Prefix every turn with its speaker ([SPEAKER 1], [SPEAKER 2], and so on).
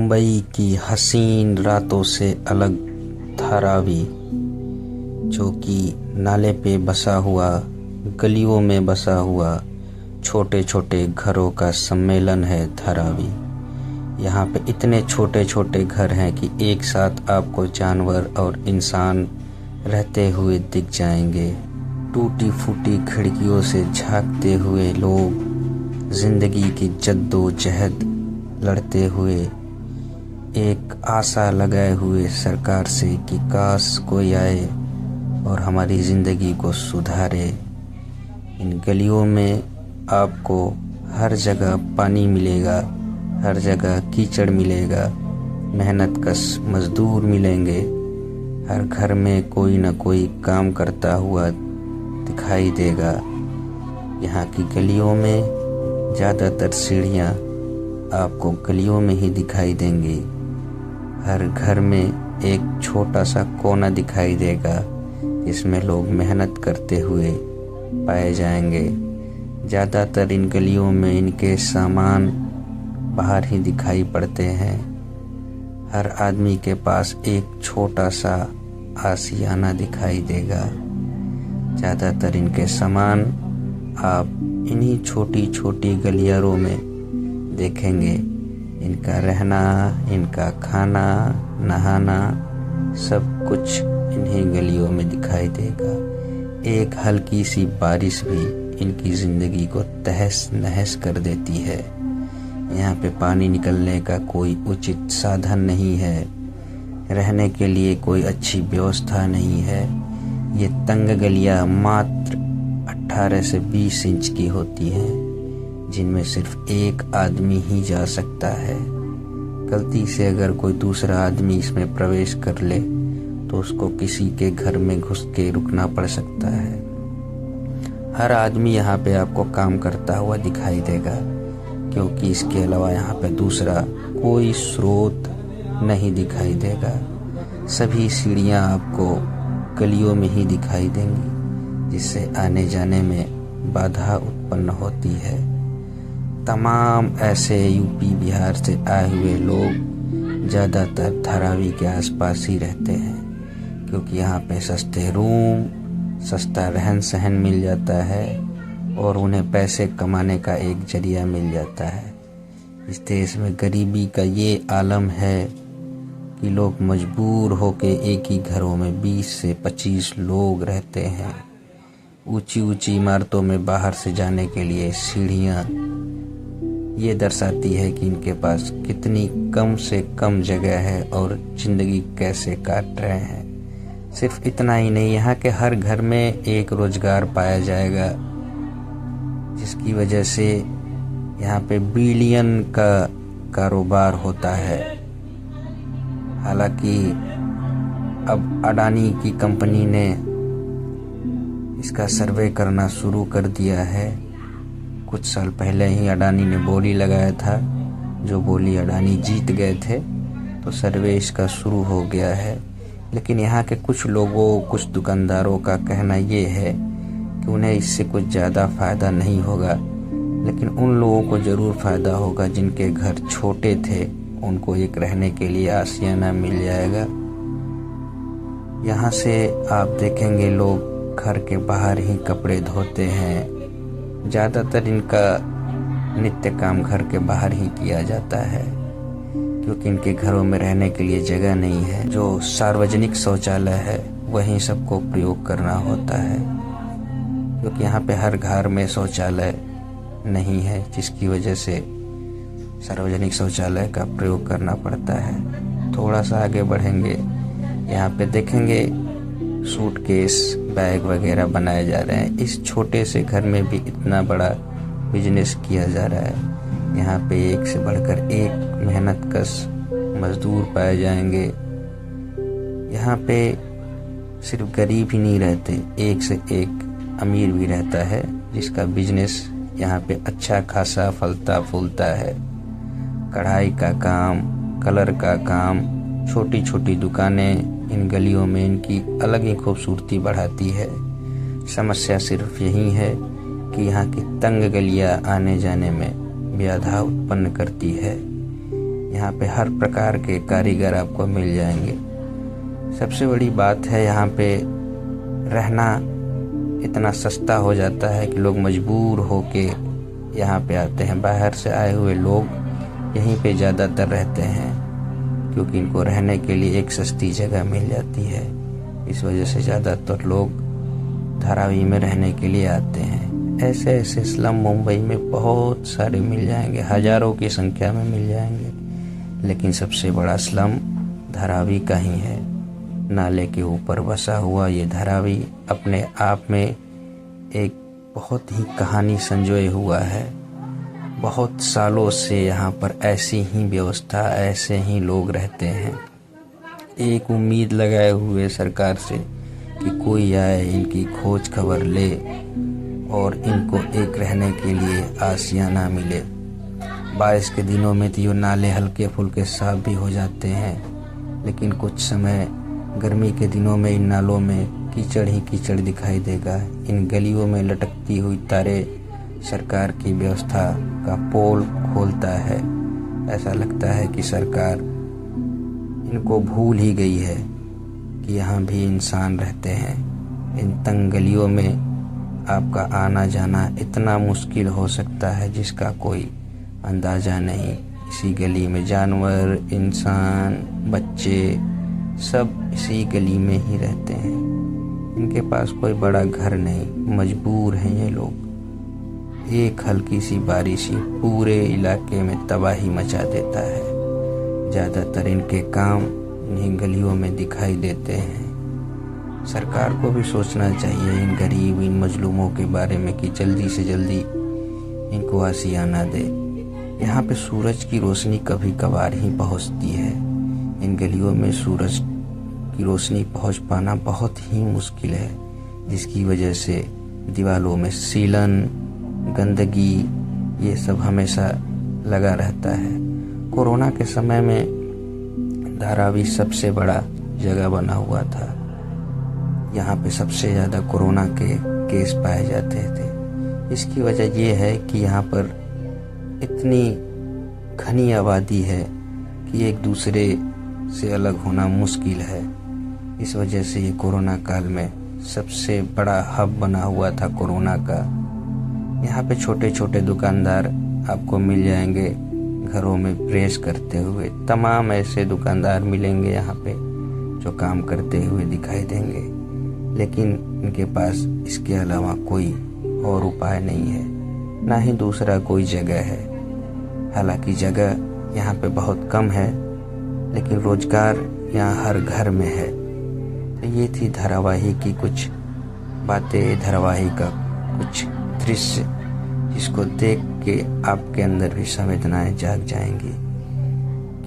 [SPEAKER 1] मुंबई की हसीन रातों से अलग धारावी, जो कि नाले पे बसा हुआ, गलियों में बसा हुआ छोटे छोटे घरों का सम्मेलन है धारावी। यहाँ पे इतने छोटे छोटे घर हैं कि एक साथ आपको जानवर और इंसान रहते हुए दिख जाएंगे। टूटी फूटी खिड़कियों से झांकते हुए लोग जिंदगी की जद्दोजहद लड़ते हुए, एक आशा लगाए हुए सरकार से कि काश कोई आए और हमारी ज़िंदगी को सुधारे। इन गलियों में आपको हर जगह पानी मिलेगा, हर जगह कीचड़ मिलेगा, मेहनतकश मज़दूर मिलेंगे। हर घर में कोई न कोई काम करता हुआ दिखाई देगा। यहाँ की गलियों में ज़्यादातर सीढ़ियाँ आपको गलियों में ही दिखाई देंगी। हर घर में एक छोटा सा कोना दिखाई देगा जिसमें लोग मेहनत करते हुए पाए जाएंगे। ज़्यादातर इन गलियों में इनके सामान बाहर ही दिखाई पड़ते हैं। हर आदमी के पास एक छोटा सा आशियाना दिखाई देगा। ज़्यादातर इनके सामान आप इन्हीं छोटी छोटी गलियारों में देखेंगे। इनका रहना, इनका खाना, नहाना, सब कुछ इन्हीं गलियों में दिखाई देगा। एक हल्की सी बारिश भी इनकी ज़िंदगी को तहस नहस कर देती है। यहाँ पे पानी निकलने का कोई उचित साधन नहीं है, रहने के लिए कोई अच्छी व्यवस्था नहीं है। ये तंग गलियाँ मात्र 18 से 20 इंच की होती हैं, जिनमें सिर्फ एक आदमी ही जा सकता है। गलती से अगर कोई दूसरा आदमी इसमें प्रवेश कर ले तो उसको किसी के घर में घुस के रुकना पड़ सकता है। हर आदमी यहाँ पे आपको काम करता हुआ दिखाई देगा, क्योंकि इसके अलावा यहाँ पे दूसरा कोई स्रोत नहीं दिखाई देगा। सभी सीढ़ियाँ आपको गलियों में ही दिखाई देंगी, जिससे आने जाने में बाधा उत्पन्न होती है। तमाम ऐसे यूपी बिहार से आए हुए लोग ज़्यादातर धारावी के आसपास ही रहते हैं, क्योंकि यहाँ पे सस्ते रूम, सस्ता रहन सहन मिल जाता है और उन्हें पैसे कमाने का एक जरिया मिल जाता है। इस देश में गरीबी का ये आलम है कि लोग मजबूर होके एक ही घरों में 20 से 25 लोग रहते हैं। ऊंची ऊंची इमारतों में बाहर से जाने के लिए सीढ़ियाँ ये दर्शाती है कि इनके पास कितनी कम से कम जगह है और ज़िंदगी कैसे काट रहे हैं। सिर्फ इतना ही नहीं, यहाँ के हर घर में एक रोजगार पाया जाएगा, जिसकी वजह से यहाँ पे बिलियन का कारोबार होता है। हालांकि अब अडानी की कंपनी ने इसका सर्वे करना शुरू कर दिया है। कुछ साल पहले ही अडानी ने बोली लगाया था, जो बोली अडानी जीत गए थे, तो सर्वे इसका शुरू हो गया है। लेकिन यहाँ के कुछ लोगों, कुछ दुकानदारों का कहना ये है कि उन्हें इससे कुछ ज़्यादा फ़ायदा नहीं होगा, लेकिन उन लोगों को ज़रूर फ़ायदा होगा जिनके घर छोटे थे, उनको एक रहने के लिए आशियाना मिल जाएगा। यहाँ से आप देखेंगे लोग घर के बाहर ही कपड़े धोते हैं। ज़्यादातर इनका नित्य काम घर के बाहर ही किया जाता है, क्योंकि इनके घरों में रहने के लिए जगह नहीं है। जो सार्वजनिक शौचालय है वहीं सबको प्रयोग करना होता है, क्योंकि यहाँ पे हर घर में शौचालय नहीं है, जिसकी वजह से सार्वजनिक शौचालय का प्रयोग करना पड़ता है। थोड़ा सा आगे बढ़ेंगे, यहाँ पे देखेंगे सूटकेस, बैग वगैरह बनाए जा रहे हैं। इस छोटे से घर में भी इतना बड़ा बिजनेस किया जा रहा है। यहाँ पे एक से बढ़कर एक मेहनतकश मजदूर पाए जाएंगे। यहाँ पे सिर्फ गरीब ही नहीं रहते, एक से एक अमीर भी रहता है, जिसका बिजनेस यहाँ पे अच्छा खासा फलता फूलता है। कढ़ाई का काम, कलर का काम, छोटी छोटी दुकानें इन गलियों में इनकी अलग ही खूबसूरती बढ़ाती है। समस्या सिर्फ यही है कि यहाँ की तंग गलियाँ आने जाने में बाधा उत्पन्न करती है। यहाँ पे हर प्रकार के कारीगर आपको मिल जाएंगे। सबसे बड़ी बात है यहाँ पे रहना इतना सस्ता हो जाता है कि लोग मजबूर होके यहाँ पे आते हैं। बाहर से आए हुए लोग यहीं पे ज़्यादातर रहते हैं क्योंकि इनको रहने के लिए एक सस्ती जगह मिल जाती है। इस वजह से ज़्यादातर लोग धारावी में रहने के लिए आते हैं। ऐसे ऐसे स्लम मुंबई में बहुत सारे मिल जाएंगे, हज़ारों की संख्या में मिल जाएंगे, लेकिन सबसे बड़ा स्लम धारावी का ही है। नाले के ऊपर बसा हुआ ये धारावी अपने आप में एक बहुत ही कहानी संजोए हुआ है। बहुत सालों से यहाँ पर ऐसी ही व्यवस्था, ऐसे ही लोग रहते हैं, एक उम्मीद लगाए हुए सरकार से कि कोई आए, इनकी खोज खबर ले और इनको एक रहने के लिए आशियाना मिले। बारिश के दिनों में तो ये नाले हल्के फुल्के साफ भी हो जाते हैं, लेकिन कुछ समय गर्मी के दिनों में इन नालों में कीचड़ ही कीचड़ दिखाई देगा। इन गलियों में लटकती हुई तारे सरकार की व्यवस्था का पोल खोलता है। ऐसा लगता है कि सरकार इनको भूल ही गई है कि यहाँ भी इंसान रहते हैं। इन तंग गलियों में आपका आना जाना इतना मुश्किल हो सकता है जिसका कोई अंदाज़ा नहीं। इसी गली में जानवर, इंसान, बच्चे सब इसी गली में ही रहते हैं। इनके पास कोई बड़ा घर नहीं, मजबूर हैं ये लोग। एक हल्की सी बारिश ही पूरे इलाके में तबाही मचा देता है। ज़्यादातर इनके काम इन्हीं गलियों में दिखाई देते हैं। सरकार को भी सोचना चाहिए इन गरीब, इन मजलूमों के बारे में कि जल्दी से जल्दी इनको आशियाना दे। यहाँ पे सूरज की रोशनी कभी कभार ही पहुँचती है। इन गलियों में सूरज की रोशनी पहुँच पाना बहुत ही मुश्किल है, जिसकी वजह से दीवारों में सीलन, गंदगी ये सब हमेशा लगा रहता है। कोरोना के समय में धारावी सबसे बड़ा जगह बना हुआ था। यहाँ पे सबसे ज़्यादा कोरोना के केस पाए जाते थे। इसकी वजह ये है कि यहाँ पर इतनी घनी आबादी है कि एक दूसरे से अलग होना मुश्किल है। इस वजह से ये कोरोना काल में सबसे बड़ा हब बना हुआ था कोरोना का। यहाँ पे छोटे छोटे दुकानदार आपको मिल जाएंगे घरों में प्रेस करते हुए। तमाम ऐसे दुकानदार मिलेंगे यहाँ पे जो काम करते हुए दिखाई देंगे, लेकिन इनके पास इसके अलावा कोई और उपाय नहीं है, ना ही दूसरा कोई जगह है। हालांकि जगह यहाँ पे बहुत कम है, लेकिन रोजगार यहाँ हर घर में है। तो ये थी धारावाहिक की कुछ बातें, धारावाहिक का कुछ दृश्य जिसको देख के आपके अंदर भी संवेदनाएं जाग जाएंगी।